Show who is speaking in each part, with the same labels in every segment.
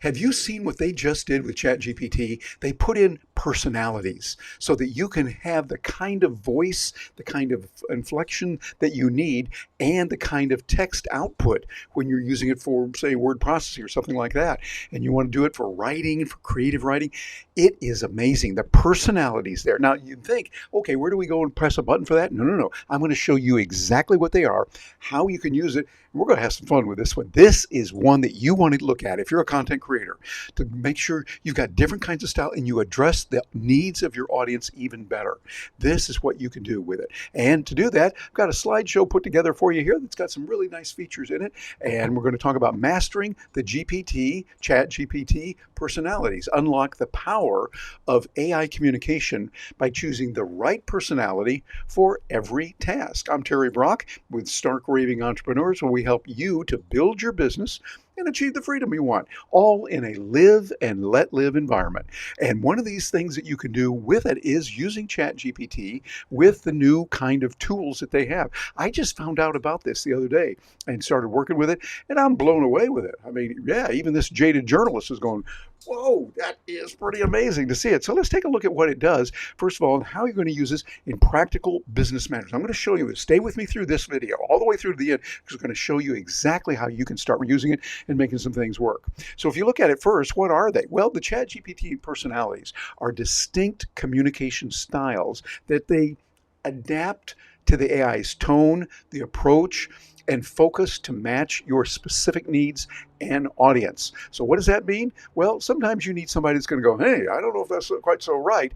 Speaker 1: Have you seen what they just did with ChatGPT? They put in personalities so that you can have the kind of voice, the kind of inflection that you need, and the kind of text output when you're using it for, say, word processing or something like that. And you want to do it for writing, for creative writing. It is amazing. The personalities there. Now, you'd think, okay, where do we go and press a button for that? No, no, no. I'm going to show you exactly what they are, how you can use it. We're going to have some fun with this one. This is one that you want to look at if you're a content creator, to make sure you've got different kinds of style and you address the needs of your audience even better. This is what you can do with it. And to do that, I've got a slideshow put together for you here that's got some really nice features in it. And we're going to talk about mastering the ChatGPT personalities. Unlock the power of AI communication by choosing the right personality for every task. I'm Terry Brock with Stark Raving Entrepreneurs, where we help you to build your business and achieve the freedom you want, all in a live and let live environment. And one of these things that you can do with it is using ChatGPT with the new kind of tools that they have. I just found out about this the other day and started working with it, and I'm blown away with it. I mean, yeah, even this jaded journalist is going, whoa, that is pretty amazing to see it. So let's take a look at what it does, first of all, and how you're going to use this in practical business matters. I'm going to show you this. Stay with me through this video, all the way through to the end, because I'm going to show you exactly how you can start using it and making some things work. So if you look at it first, what are they? Well, the ChatGPT personalities are distinct communication styles that they adapt to the AI's tone, the approach, and focus to match your specific needs and audience. So what does that mean? Well, sometimes you need somebody that's going to go, hey, I don't know if that's quite so right.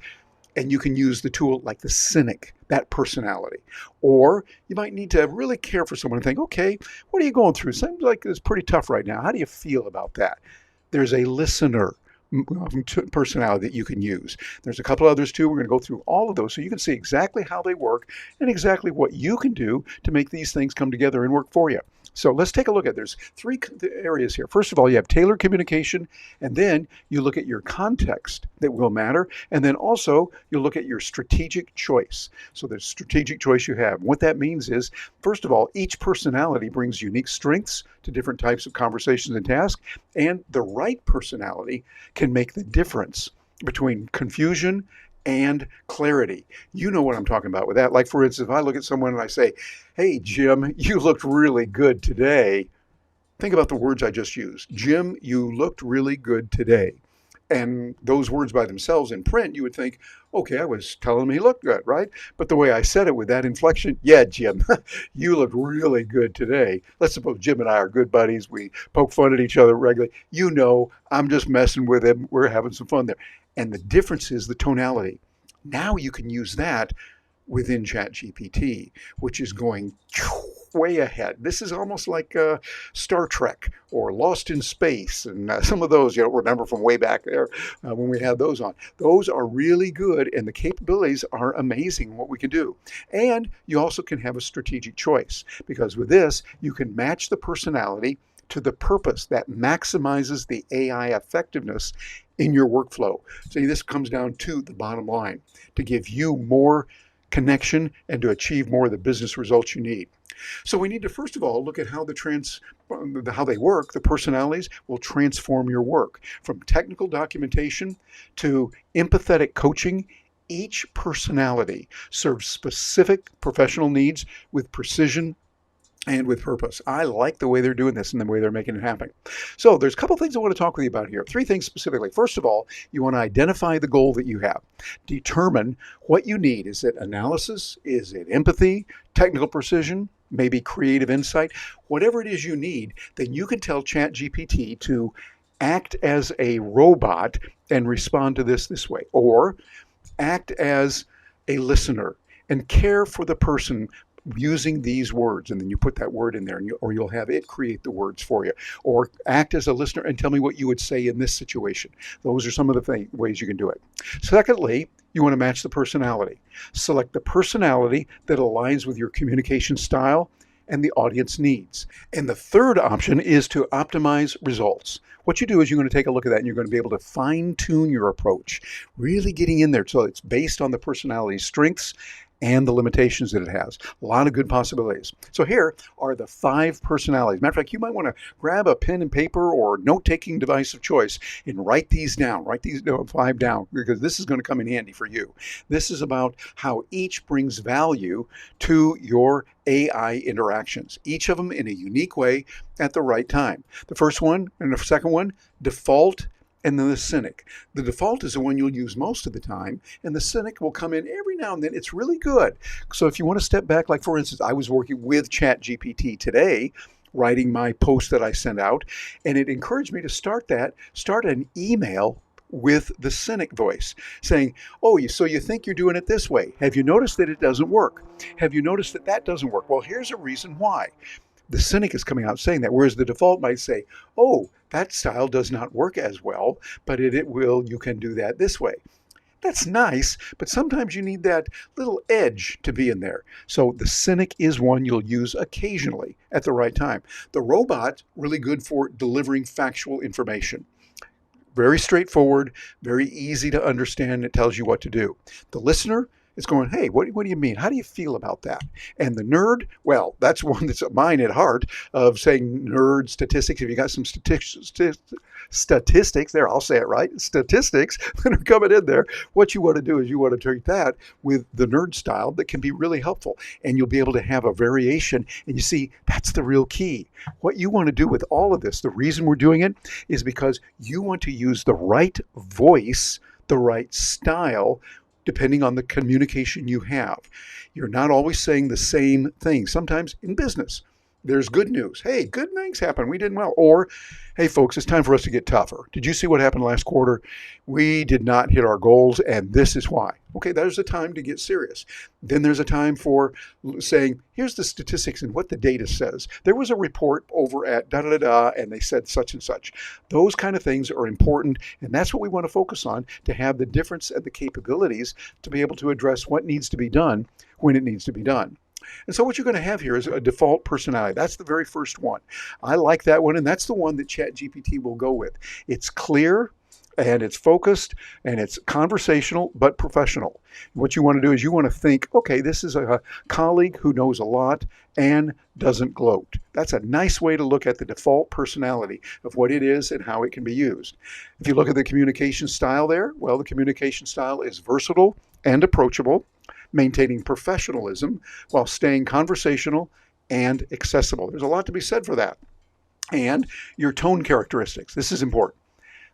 Speaker 1: And you can use the tool like the Cynic, that personality. Or you might need to really care for someone and think, okay, what are you going through? Seems like it's pretty tough right now. How do you feel about that? There's a listener personality that you can use. There's a couple others too. We're going to go through all of those so you can see exactly how they work and exactly what you can do to make these things come together and work for you. So let's take a look at, there's three areas here. First of all, you have tailored communication, and then you look at your context that will matter, and then also you look at your strategic choice. So the strategic choice you have. What that means is, first of all, each personality brings unique strengths to different types of conversations and tasks, and the right personality can make the difference between confusion and clarity. You know what I'm talking about with that. Like, for instance, if I look at someone and I say, hey, Jim, you looked really good today. Think about the words I just used. Jim, you looked really good today. And those words by themselves in print, you would think, okay, I was telling him he looked good, right? But the way I said it with that inflection, yeah, Jim, you look really good today. Let's suppose Jim and I are good buddies. We poke fun at each other regularly. You know, I'm just messing with him. We're having some fun there. And the difference is the tonality. Now you can use that within ChatGPT, which is going way ahead. This is almost like Star Trek or Lost in Space, and some of those, you know, remember from way back there when we had those on. Those are really good, and the capabilities are amazing what we can do. And you also can have a strategic choice, because with this, you can match the personality to the purpose that maximizes the AI effectiveness in your workflow. See, this comes down to the bottom line, to give you more connection and to achieve more of the business results you need. So we need to, first of all, look at how how they work. The personalities will transform your work. From technical documentation to empathetic coaching, each personality serves specific professional needs with precision and with purpose. I like the way they're doing this and the way they're making it happen. So there's a couple things I want to talk with you about here. Three things specifically. First of all, you want to identify the goal that you have. Determine what you need. Is it analysis? Is it empathy? Technical precision? Maybe creative insight? Whatever it is you need, then you can tell ChatGPT to act as a robot and respond to this way. Or act as a listener and care for the person using these words, and then you put that word in there, and or you'll have it create the words for you. Or act as a listener and tell me what you would say in this situation. Those are some of the ways you can do it. Secondly, you want to match the personality. Select the personality that aligns with your communication style and the audience needs. And the third option is to optimize results. What you do is you're going to take a look at that, and you're going to be able to fine-tune your approach, really getting in there so it's based on the personality's strengths and the limitations that it has. A lot of good possibilities. So here are the 5 personalities. Matter of fact, you might want to grab a pen and paper or note-taking device of choice and write these down. Write these 5 down, because this is going to come in handy for you. This is about how each brings value to your AI interactions, each of them in a unique way at the right time. The first one and the second one, default, and then the cynic. The default is the one you'll use most of the time, and the cynic will come in every now and then. It's really good. So if you want to step back, like for instance, I was working with ChatGPT today, writing my post that I sent out, and it encouraged me to start an email with the cynic voice saying, oh, so you think you're doing it this way. Have you noticed that it doesn't work? Have you noticed that that doesn't work? Well, here's a reason why. The cynic is coming out saying that, whereas the default might say, oh, that style does not work as well, but you can do that this way. That's nice, but sometimes you need that little edge to be in there. So the cynic is one you'll use occasionally at the right time. The robot, really good for delivering factual information. Very straightforward, very easy to understand. It tells you what to do. The listener is going, hey, what do you mean? How do you feel about that? And the nerd, well, that's one that's mine at heart, of saying nerd statistics. If you got some statistics there, I'll say it right, statistics that are coming in there, what you want to do is you want to treat that with the nerd style that can be really helpful. And you'll be able to have a variation. And you see, that's the real key. What you want to do with all of this, the reason we're doing it is because you want to use the right voice, the right style, depending on the communication you have. You're not always saying the same thing. Sometimes in business, there's good news. Hey, good things happen. We did well. Or, hey, folks, it's time for us to get tougher. Did you see what happened last quarter? We did not hit our goals, and this is why. Okay, there's a time to get serious. Then there's a time for saying, here's the statistics and what the data says. There was a report over at da-da-da-da, and they said such and such. Those kind of things are important, and that's what we want to focus on, to have the difference and the capabilities to be able to address what needs to be done when it needs to be done. And so what you're going to have here is a default personality. That's the very first one. I like that one, and that's the one that ChatGPT will go with. It's clear, and it's focused, and it's conversational, but professional. What you want to do is you want to think, okay, this is a colleague who knows a lot and doesn't gloat. That's a nice way to look at the default personality of what it is and how it can be used. If you look at the communication style there, well, the communication style is versatile and approachable, maintaining professionalism while staying conversational and accessible. There's a lot to be said for that. And your tone characteristics. This is important.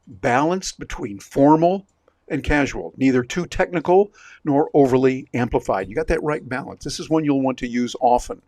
Speaker 1: Balanced between formal and casual, neither too technical nor overly amplified. You got that right balance. This is one you'll want to use often.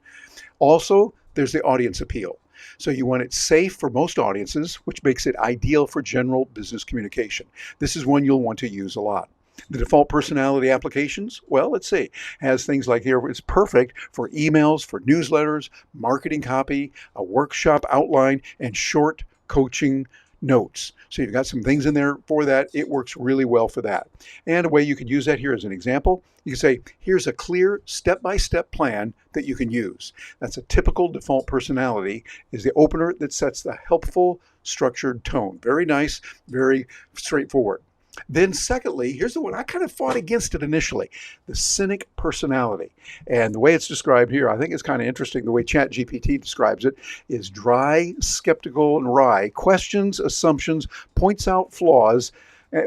Speaker 1: Also, there's the audience appeal. So you want it safe for most audiences, which makes it ideal for general business communication. This is one you'll want to use a lot. The default personality applications, well, let's see, has things like here, it's perfect for emails, for newsletters, marketing copy, a workshop outline, and short coaching notes. So you've got some things in there for that. It works really well for that. And a way you could use that here as an example, you can say, here's a clear step-by-step plan that you can use. That's a typical default personality, is the opener that sets the helpful, structured tone. Very nice, very straightforward. Then secondly, here's the one, I kind of fought against it initially, the cynic personality. And the way it's described here, I think it's kind of interesting. The way ChatGPT describes it is dry, skeptical, and wry. Questions, assumptions, points out flaws,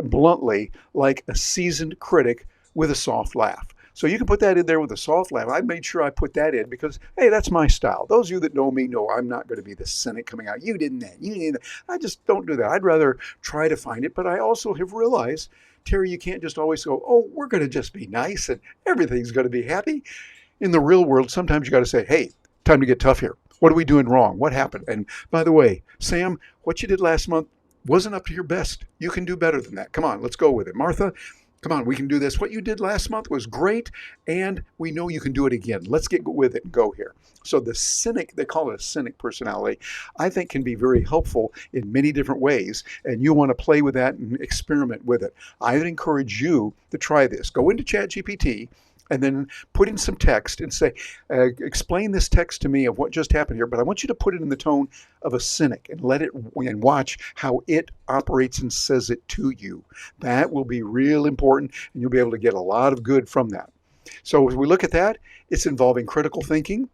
Speaker 1: bluntly, like a seasoned critic with a soft laugh. So you can put that in there with a soft laugh. I made sure I put that in because, hey, that's my style. Those of you that know me know I'm not going to be the cynic coming out. You didn't that. You didn't that. I just don't do that. I'd rather try to find it. But I also have realized, Terry, you can't just always go, oh, we're going to just be nice and everything's going to be happy. In the real world, sometimes you got to say, hey, time to get tough here. What are we doing wrong? What happened? And by the way, Sam, what you did last month wasn't up to your best. You can do better than that. Come on, let's go with it. Martha, come on, we can do this. What you did last month was great, and we know you can do it again. Let's get with it and go here. So the cynic, they call it a cynic personality, I think can be very helpful in many different ways, and you want to play with that and experiment with it. I would encourage you to try this. Go into ChatGPT and then put in some text and say, explain this text to me of what just happened here, but I want you to put it in the tone of a cynic and let it and watch how it operates and says it to you. That will be real important, and you'll be able to get a lot of good from that. So as we look at that, it's involving critical thinking,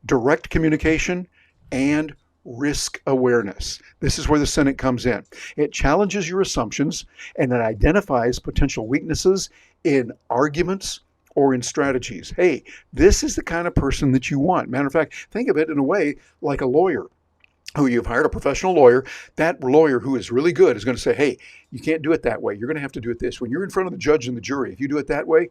Speaker 1: direct communication, and risk awareness. This is where the Cynic comes in. It challenges your assumptions and it identifies potential weaknesses in arguments or in strategies. Hey, this is the kind of person that you want. Matter of fact, think of it in a way like a lawyer who you've hired, a professional lawyer. That lawyer who is really good is going to say, hey, you can't do it that way. You're going to have to do it this. When you're in front of the judge and the jury, if you do it that way,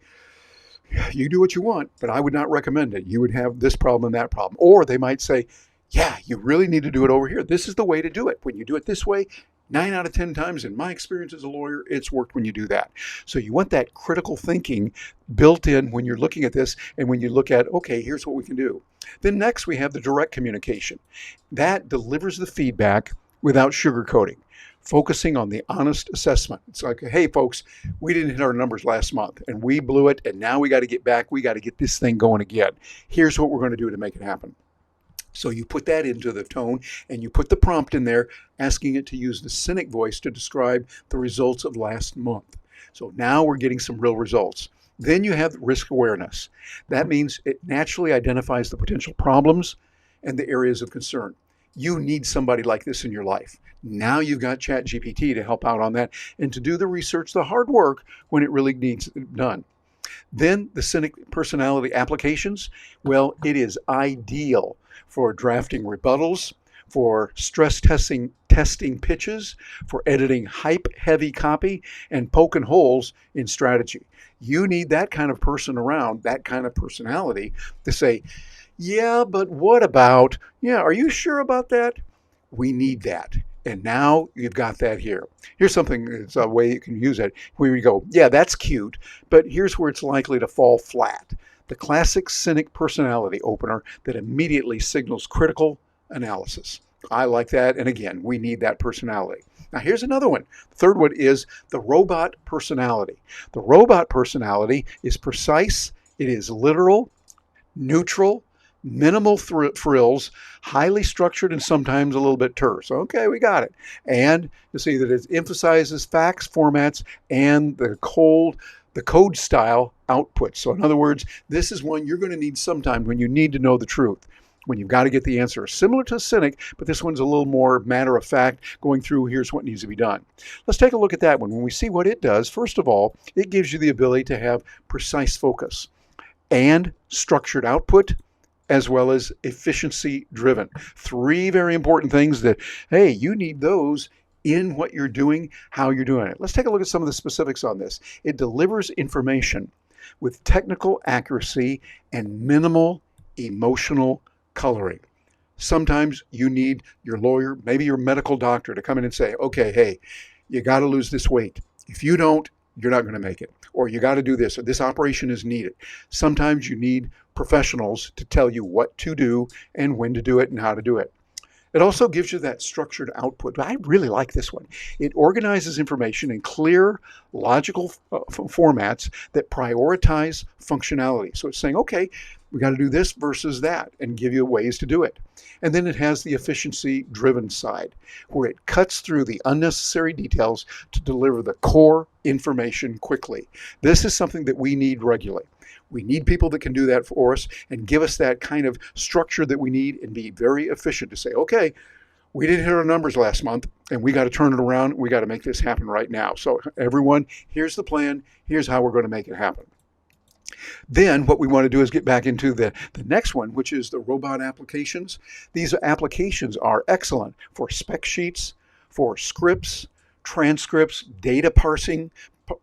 Speaker 1: you do what you want, but I would not recommend it. You would have this problem and that problem. Or they might say, yeah, you really need to do it over here. This is the way to do it. When you do it this way, 9 out of 10 times in my experience as a lawyer, it's worked when you do that. So you want that critical thinking built in when you're looking at this and when you look at, okay, here's what we can do. Then next we have the direct communication. That delivers the feedback without sugarcoating, focusing on the honest assessment. It's like, hey, folks, we didn't hit our numbers last month and we blew it, and now we got to get back. We got to get this thing going again. Here's what we're going to do to make it happen. So you put that into the tone and you put the prompt in there asking it to use the Cynic voice to describe the results of last month. So now we're getting some real results. Then you have risk awareness. That means it naturally identifies the potential problems and the areas of concern. You need somebody like this in your life. Now you've got ChatGPT to help out on that and to do the research, the hard work when it really needs done. Then the Cynic personality applications, well, it is ideal for drafting rebuttals, for stress testing pitches, for editing hype-heavy copy, and poking holes in strategy. You need that kind of person around, that kind of personality to say, yeah, but what about, yeah, are you sure about that? We need that. And now you've got that here. Here's something, it's a way you can use it, where you go, yeah, that's cute, but here's where it's likely to fall flat. The classic Cynic personality opener that immediately signals critical analysis. I like that, and again, we need that personality. Now here's another one. The third one is the robot personality. The robot personality is precise, it is literal, neutral, minimal frills, highly structured, and sometimes a little bit terse. Okay, we got it. And you see that it emphasizes facts, formats, and the code style output. So in other words, this is one you're going to need sometime when you need to know the truth, when you've got to get the answer. Similar to Cynic, but this one's a little more matter of fact, going through here's what needs to be done. Let's take a look at that one. When we see what it does, first of all, it gives you the ability to have precise focus and structured output, as well as efficiency driven. 3 very important things that, hey, you need those in what you're doing, how you're doing it. Let's take a look at some of the specifics on this. It delivers information with technical accuracy and minimal emotional coloring. Sometimes you need your lawyer, maybe your medical doctor, to come in and say, okay, hey, you got to lose this weight. If you don't, you're not going to make it. Or you got to do this, or this operation is needed. Sometimes you need professionals to tell you what to do and when to do it and how to do it. It also gives you that structured output. I really like this one. It organizes information in clear, logical formats that prioritize functionality. So it's saying, okay, we got to do this versus that, and give you ways to do it. And then it has the efficiency-driven side, where it cuts through the unnecessary details to deliver the core information quickly. This is something that we need regularly. We need people that can do that for us and give us that kind of structure that we need and be very efficient to say, okay, we didn't hit our numbers last month and we got to turn it around. We got to make this happen right now. So everyone, here's the plan. Here's how we're going to make it happen. Then what we want to do is get back into the next one, which is the robot applications. These applications are excellent for spec sheets, for scripts, transcripts, data parsing,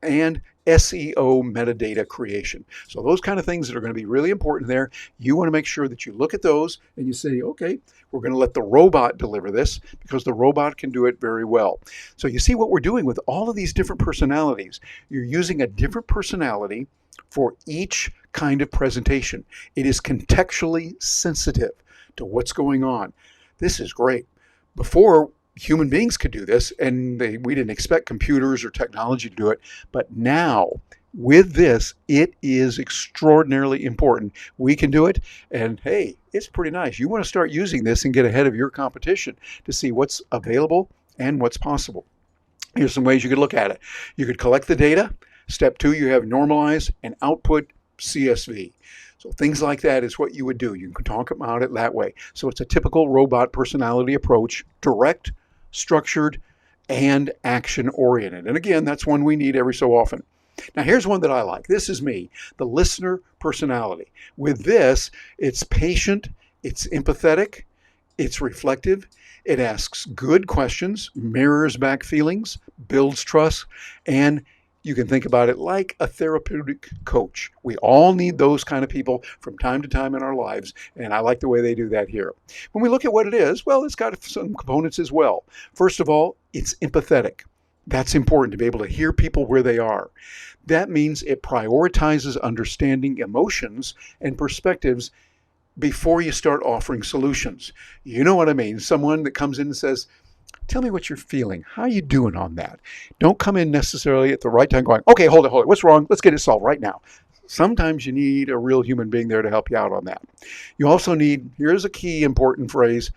Speaker 1: and SEO metadata creation. So those kind of things that are going to be really important there, you want to make sure that you look at those and you say, okay, we're going to let the robot deliver this because the robot can do it very well. So you see what we're doing with all of these different personalities. You're using a different personality for each kind of presentation. It is contextually sensitive to what's going on. This is great. Before, human beings could do this, and we didn't expect computers or technology to do it. But now, with this, it is extraordinarily important. We can do it, and hey, it's pretty nice. You want to start using this and get ahead of your competition to see what's available and what's possible. Here's some ways you could look at it. You could collect the data. Step 2, you have normalize and output CSV. So things like that is what you would do. You can talk about it that way. So it's a typical robot personality approach, direct, structured, and action-oriented. And again, that's one we need every so often. Now here's one that I like. This is me, the listener personality. With this, it's patient, it's empathetic, it's reflective, it asks good questions, mirrors back feelings, builds trust, and you can think about it like a therapeutic coach. We all need those kind of people from time to time in our lives, and I like the way they do that here. When we look at what it is, well, it's got some components as well. First of all, it's empathetic. That's important to be able to hear people where they are. That means it prioritizes understanding emotions and perspectives before you start offering solutions. You know what I mean? Someone that comes in and says, tell me what you're feeling. How are you doing on that? Don't come in necessarily at the right time going, okay, hold it. What's wrong? Let's get it solved right now. Sometimes you need a real human being there to help you out on that. You also need, here's a key important phrase,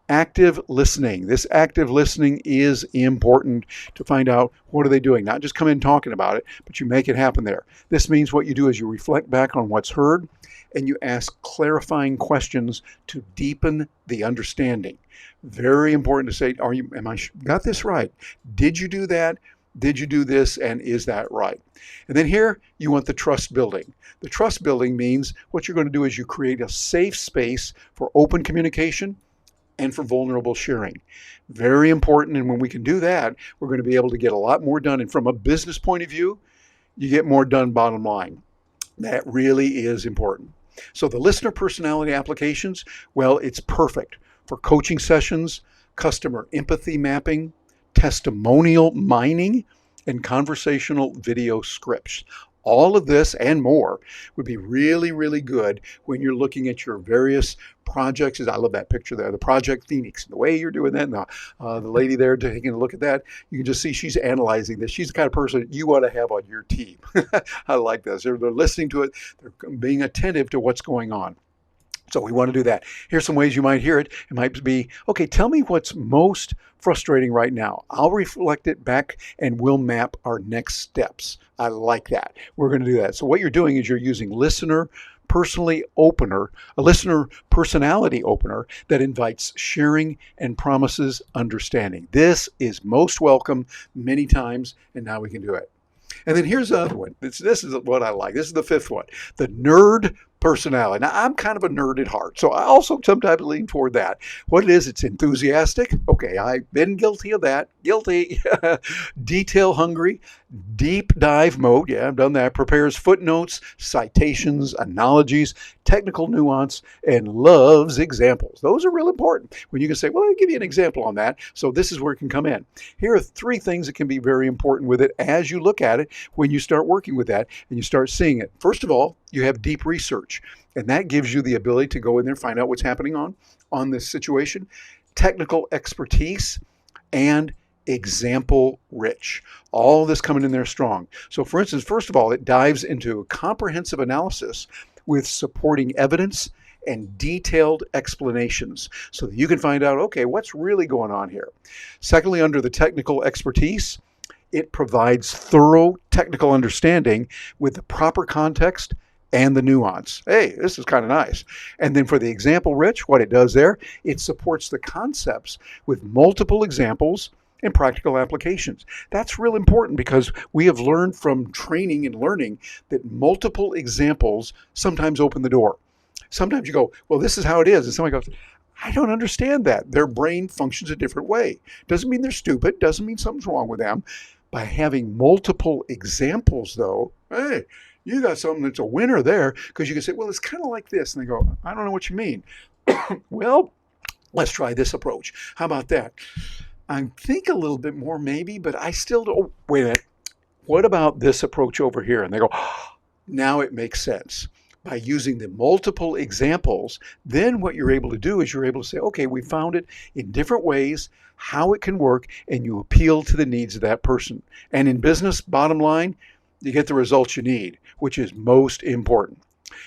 Speaker 1: active listening. This active listening is important to find out what are they doing. Not just come in talking about it, but you make it happen there. This means what you do is you reflect back on what's heard and you ask clarifying questions to deepen the understanding. Very important to say, am I got this right? Did you do that? Did you do this? And is that right? And then here you want the trust building. The trust building means what you're going to do is you create a safe space for open communication and for vulnerable sharing. Very important. And when we can do that, we're going to be able to get a lot more done. And from a business point of view, you get more done bottom line. That really is important. So the listener personality applications, well, it's perfect for coaching sessions, customer empathy mapping, testimonial mining, and conversational video scripts. All of this and more would be really, really good when you're looking at your various projects. I love that picture there, the Project Phoenix. The way you're doing that, and the lady there taking a look at that, you can just see she's analyzing this. She's the kind of person you want to have on your team. I like this. They're listening to it. They're being attentive to what's going on. So we want to do that. Here's some ways you might hear it. It might be, okay, tell me what's most frustrating right now. I'll reflect it back and we'll map our next steps. I like that. We're going to do that. So what you're doing is you're using a listener personality opener that invites sharing and promises understanding. This is most welcome many times, and now we can do it. And then here's the other one. This is what I like. This is the fifth one, the nerd personality. Now, I'm kind of a nerd at heart, so I also sometimes lean toward that. What it is, it's enthusiastic. Okay, I've been guilty of that. Guilty. Detail hungry, deep dive mode. Yeah, I've done that. Prepares footnotes, citations, analogies, technical nuance, and loves examples. Those are real important. When you can say, well, I'll give you an example on that. So this is where it can come in. Here are 3 things that can be very important with it as you look at it when you start working with that and you start seeing it. First of all, you have deep research, and that gives you the ability to go in there and find out what's happening on this situation. Technical expertise and example rich. All of this coming in there strong. So for instance, first of all, it dives into comprehensive analysis with supporting evidence and detailed explanations so that you can find out, okay, what's really going on here. Secondly, under the technical expertise, it provides thorough technical understanding with the proper context and the nuance. Hey, this is kind of nice. And then for the example rich, what it does there, it supports the concepts with multiple examples and practical applications. That's real important because we have learned from training and learning that multiple examples sometimes open the door. Sometimes you go, well, this is how it is. And somebody goes, I don't understand that. Their brain functions a different way. Doesn't mean they're stupid. Doesn't mean something's wrong with them. By having multiple examples, though, hey, you got something that's a winner there, because you can say, well, it's kind of like this. And they go, I don't know what you mean. Well, let's try this approach. How about that? I think a little bit more maybe, but I still don't. Oh, wait a minute. What about this approach over here? And they go, oh, now it makes sense. By using the multiple examples, then what you're able to do is you're able to say, okay, we found it in different ways, how it can work, and you appeal to the needs of that person. And in business, bottom line, you get the results you need, which is most important.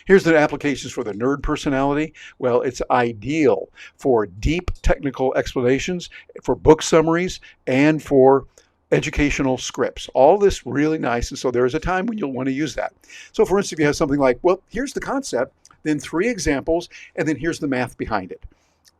Speaker 1: Here's the applications for the nerd personality. Well, it's ideal for deep technical explanations, for book summaries, and for educational scripts. All this really nice. And so there's a time when you'll want to use that. So for instance, if you have something like, well, here's the concept, then 3 examples, and then here's the math behind it.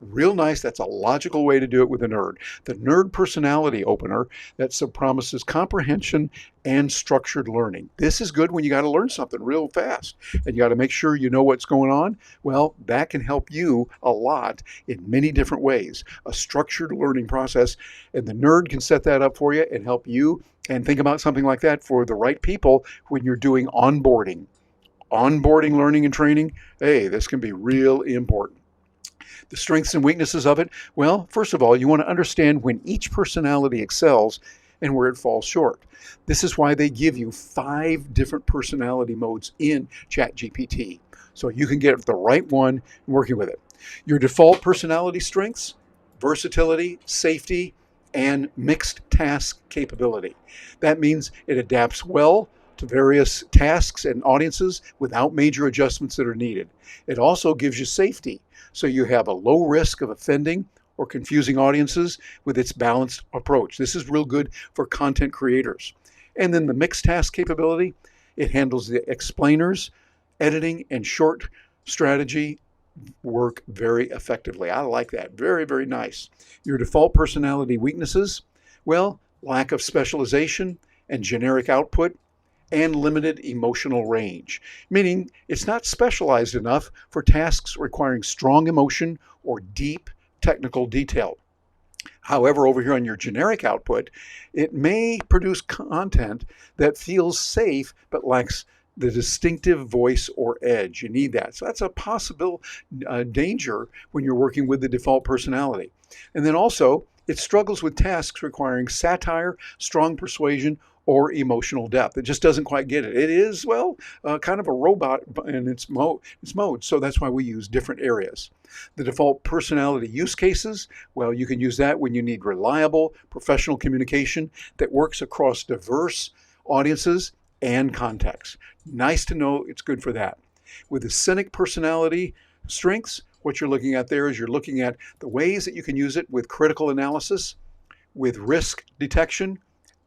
Speaker 1: Real nice. That's a logical way to do it with a nerd. The nerd personality opener that promises comprehension and structured learning. This is good when you got to learn something real fast and you got to make sure you know what's going on. Well, that can help you a lot in many different ways. A structured learning process, and the nerd can set that up for you and help you. And think about something like that for the right people when you're doing onboarding learning and training. Hey, this can be real important. The strengths and weaknesses of it, well, first of all, you want to understand when each personality excels and where it falls short. This is why they give you 5 different personality modes in ChatGPT, so you can get the right one working with it. Your default personality strengths: versatility, safety, and mixed task capability. That means it adapts well to various tasks and audiences without major adjustments that are needed. It also gives you safety, so you have a low risk of offending or confusing audiences with its balanced approach. This is real good for content creators. And then the mixed task capability, it handles the explainers, editing, and short strategy work very effectively. I like that. Very, very nice. Your default personality weaknesses, well, lack of specialization and generic output, and limited emotional range, meaning it's not specialized enough for tasks requiring strong emotion or deep technical detail. However, over here on your generic output, it may produce content that feels safe but lacks the distinctive voice or edge. You need that. So that's a possible danger when you're working with the default personality. And then also, it struggles with tasks requiring satire, strong persuasion, or emotional depth. It just doesn't quite get it. It is, well, kind of a robot in its mode. So that's why we use different areas. The default personality use cases, well, you can use that when you need reliable professional communication that works across diverse audiences and contexts. Nice to know it's good for that. With the Cynic personality strengths, what you're looking at there is you're looking at the ways that you can use it with critical analysis, with risk detection,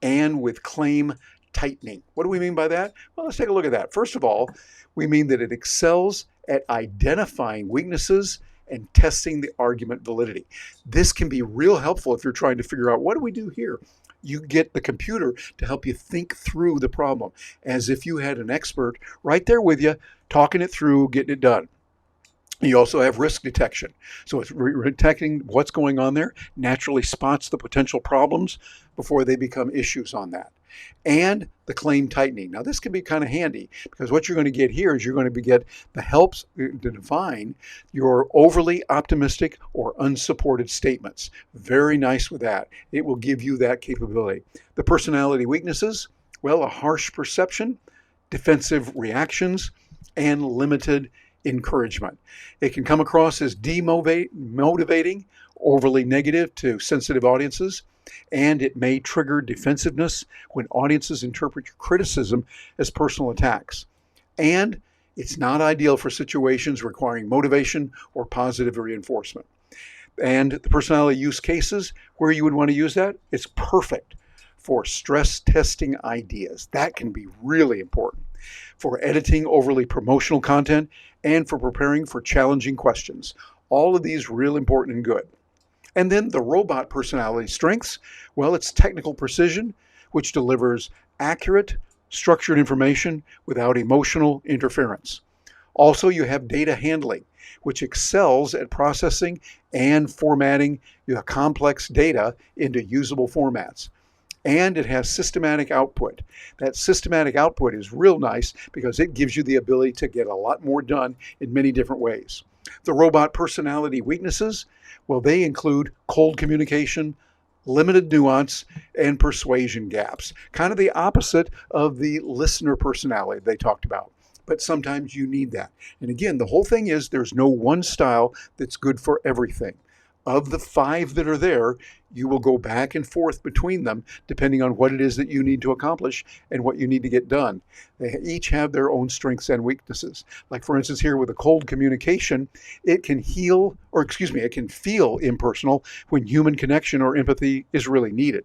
Speaker 1: and with claim tightening. What do we mean by that? Well, let's take a look at that. First of all, we mean that it excels at identifying weaknesses and testing the argument validity. This can be real helpful if you're trying to figure out, what do we do here? You get the computer to help you think through the problem as if you had an expert right there with you, talking it through, getting it done. You also have risk detection. So it's detecting what's going on there, naturally spots the potential problems before they become issues on that. And the claim tightening. Now this can be kind of handy because what you're going to get here is you're going to get the helps to define your overly optimistic or unsupported statements. Very nice with that. It will give you that capability. The personality weaknesses, well, a harsh perception, defensive reactions, and limited encouragement. It can come across as demotivating, overly negative to sensitive audiences, and it may trigger defensiveness when audiences interpret your criticism as personal attacks. And it's not ideal for situations requiring motivation or positive reinforcement. And the personality use cases where you would want to use that, it's perfect for stress testing ideas. That can be really important. For editing overly promotional content, and for preparing for challenging questions. All of these real important and good. And then the robot personality strengths, well, it's technical precision, which delivers accurate, structured information without emotional interference. Also, you have data handling, which excels at processing and formatting your complex data into usable formats. And it has systematic output. That systematic output is real nice because it gives you the ability to get a lot more done in many different ways. The robot personality weaknesses, well, they include cold communication, limited nuance, and persuasion gaps. Kind of the opposite of the listener personality they talked about. But sometimes you need that. And again, the whole thing is there's no one style that's good for everything. Of the 5 that are there, you will go back and forth between them depending on what it is that you need to accomplish and what you need to get done. They each have their own strengths and weaknesses. Like for instance here with a cold communication, it can it can feel impersonal when human connection or empathy is really needed.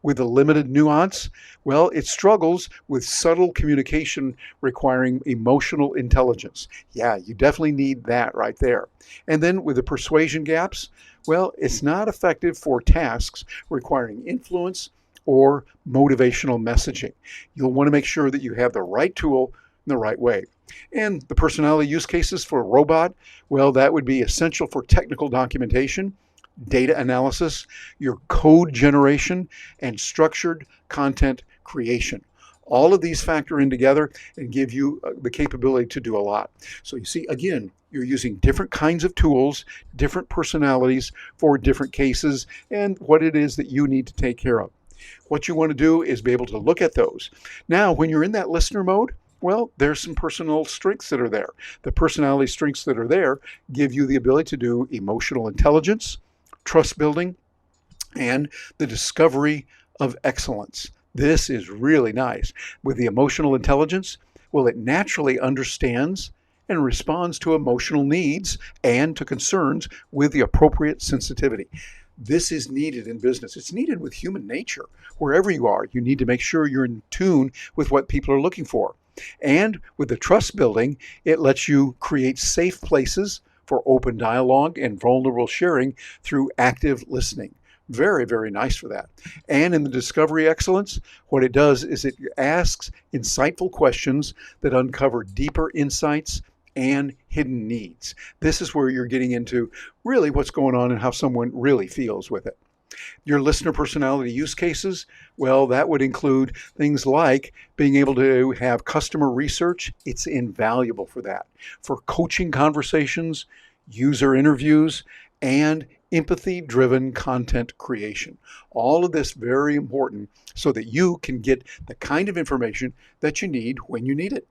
Speaker 1: with a limited nuance, well, it struggles with subtle communication requiring emotional intelligence. Yeah, you definitely need that right there. And then with the persuasion gaps, well, it's not effective for tasks requiring influence or motivational messaging. You'll want to make sure that you have the right tool in the right way. And the personality use cases for a robot, well, that would be essential for technical documentation, data analysis, your code generation, and structured content creation. All of these factor in together and give you the capability to do a lot. So you see, again, you're using different kinds of tools, different personalities for different cases, and what it is that you need to take care of. What you want to do is be able to look at those. Now, when you're in that listener mode, well, there's some personal strengths that are there. The personality strengths that are there give you the ability to do emotional intelligence, trust building, and the discovery of excellence. This is really nice. With the emotional intelligence, well, it naturally understands and responds to emotional needs and to concerns with the appropriate sensitivity. This is needed in business. It's needed with human nature. Wherever you are, you need to make sure you're in tune with what people are looking for. And with the trust building, it lets you create safe places for open dialogue and vulnerable sharing through active listening. Very, very nice for that. And in the discovery excellence, what it does is it asks insightful questions that uncover deeper insights and hidden needs. This is where you're getting into really what's going on and how someone really feels with it. Your listener personality use cases, well, that would include things like being able to have customer research. It's invaluable for that. For coaching conversations, user interviews, and empathy-driven content creation. All of this very important so that you can get the kind of information that you need when you need it.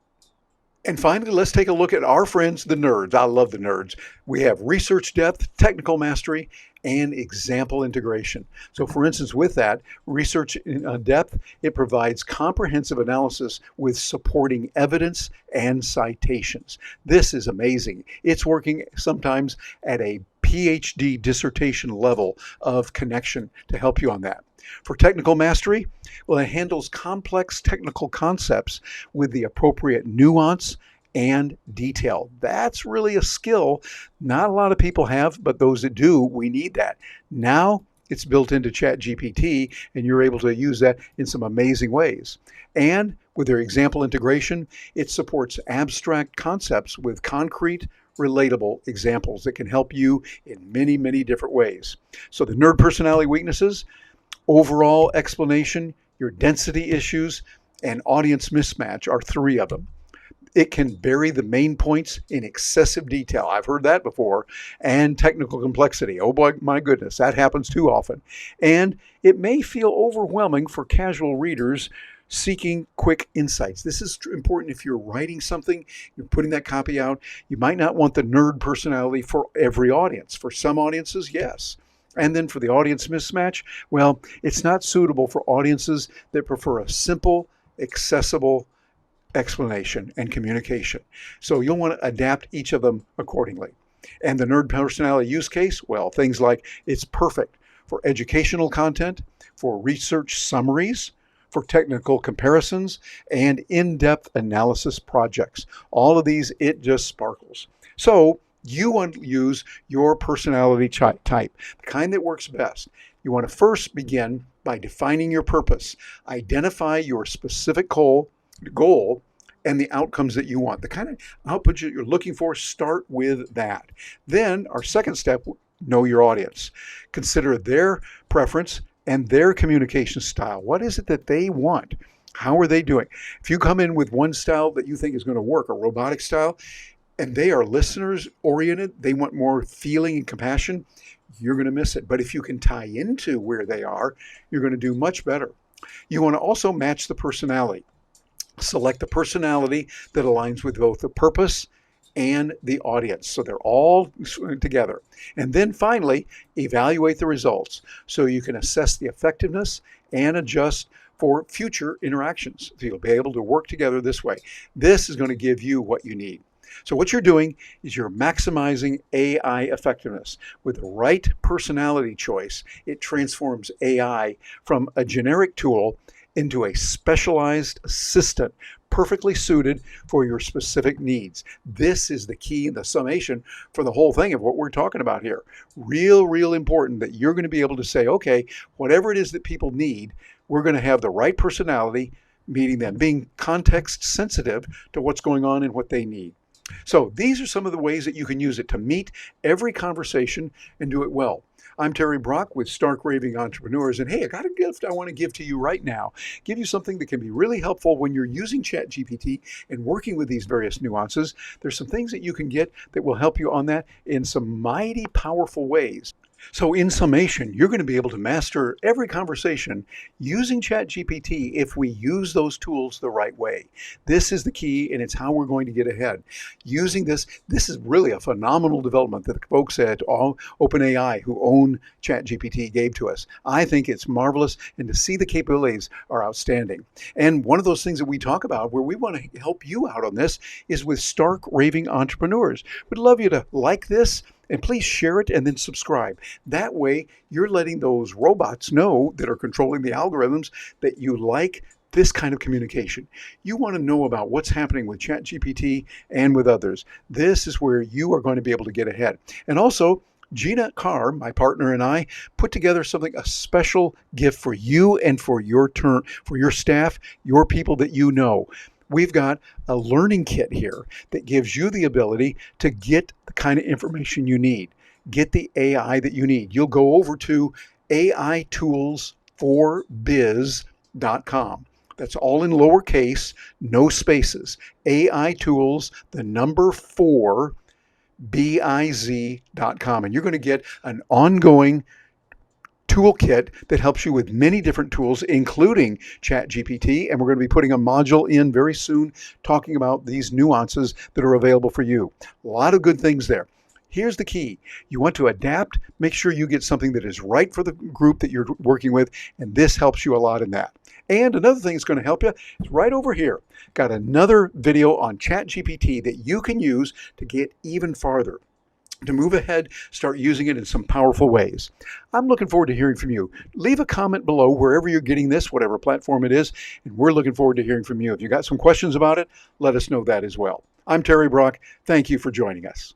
Speaker 1: And finally, let's take a look at our friends, the nerds. I love the nerds. We have research depth, technical mastery, and example integration. So for instance, with that, research depth, it provides comprehensive analysis with supporting evidence and citations. This is amazing. It's working sometimes at a PhD dissertation level of connection to help you on that. For technical mastery, well, it handles complex technical concepts with the appropriate nuance and detail. That's really a skill not a lot of people have, but those that do, we need that. Now it's built into ChatGPT, and you're able to use that in some amazing ways. And with their example integration, it supports abstract concepts with concrete, relatable examples that can help you in many, many different ways. So the nerd personality weaknesses, overall explanation, your density issues, and audience mismatch are three of them. It can bury the main points in excessive detail. I've heard that before. And technical complexity. Oh boy, my goodness, that happens too often. And it may feel overwhelming for casual readers seeking quick insights. This is important if you're writing something, you're putting that copy out. You might not want the nerd personality for every audience. For some audiences, yes. And then for the audience mismatch, well, it's not suitable for audiences that prefer a simple, accessible explanation and communication. So you'll want to adapt each of them accordingly. And the nerd personality use case, well, things like it's perfect for educational content, for research summaries, for technical comparisons, and in-depth analysis projects. All of these, it just sparkles. So you want to use your personality type, the kind that works best. You want to first begin by defining your purpose. Identify your specific goal and the outcomes that you want. The kind of output you're looking for, start with that. Then our second step, know your audience. Consider their preference and their communication style. What is it that they want? How are they doing? If you come in with one style that you think is going to work, a robotic style, and they are listeners oriented, they want more feeling and compassion, you're going to miss it. But if you can tie into where they are, you're going to do much better. You want to also match the personality. Select the personality that aligns with both the purpose and the audience. So they're all together. And then finally, evaluate the results so you can assess the effectiveness and adjust for future interactions. So you'll be able to work together this way. This is going to give you what you need. So what you're doing is you're maximizing AI effectiveness. With the right personality choice, it transforms AI from a generic tool into a specialized assistant perfectly suited for your specific needs. This is the key and the summation for the whole thing of what we're talking about here. Real important that you're going to be able to say, okay, whatever it is that people need, we're going to have the right personality meeting them, being context sensitive to what's going on and what they need. So these are some of the ways that you can use it to meet every conversation and do it well. I'm Terry Brock with Stark Raving Entrepreneurs, and hey, I got a gift I want to give to you right now. Give you something that can be really helpful when you're using ChatGPT and working with these various nuances. There's some things that you can get that will help you on that in some mighty powerful ways. So in summation, you're going to be able to master every conversation using ChatGPT if we use those tools the right way. This is the key, and it's how we're going to get ahead. Using this is really a phenomenal development that the folks at OpenAI who own ChatGPT gave to us. I think it's marvelous, and to see the capabilities are outstanding. And one of those things that we talk about where we want to help you out on this is with Stark Raving Entrepreneurs. We'd love you to like this, and please share it and then subscribe. That way, you're letting those robots know that are controlling the algorithms that you like this kind of communication. You want to know about what's happening with ChatGPT and with others. This is where you are going to be able to get ahead. And also, Gina Carr, my partner, and I put together a special gift for you and for your staff, your people that you know. We've got a learning kit here that gives you the ability to get the kind of information you need, get the AI that you need. You'll go over to AIToolsForBiz.com. That's all in lowercase, no spaces. AI Tools, the number 4, biz.com. And you're going to get an ongoing toolkit that helps you with many different tools, including ChatGPT, and we're going to be putting a module in very soon talking about these nuances that are available for you. A lot of good things there. Here's the key. You want to adapt, make sure you get something that is right for the group that you're working with, and this helps you a lot in that. And another thing that's going to help you is right over here. Got another video on ChatGPT that you can use to get even farther, to move ahead, start using it in some powerful ways. I'm looking forward to hearing from you. Leave a comment below wherever you're getting this, whatever platform it is, and we're looking forward to hearing from you. If you got some questions about it, let us know that as well. I'm Terry Brock. Thank you for joining us.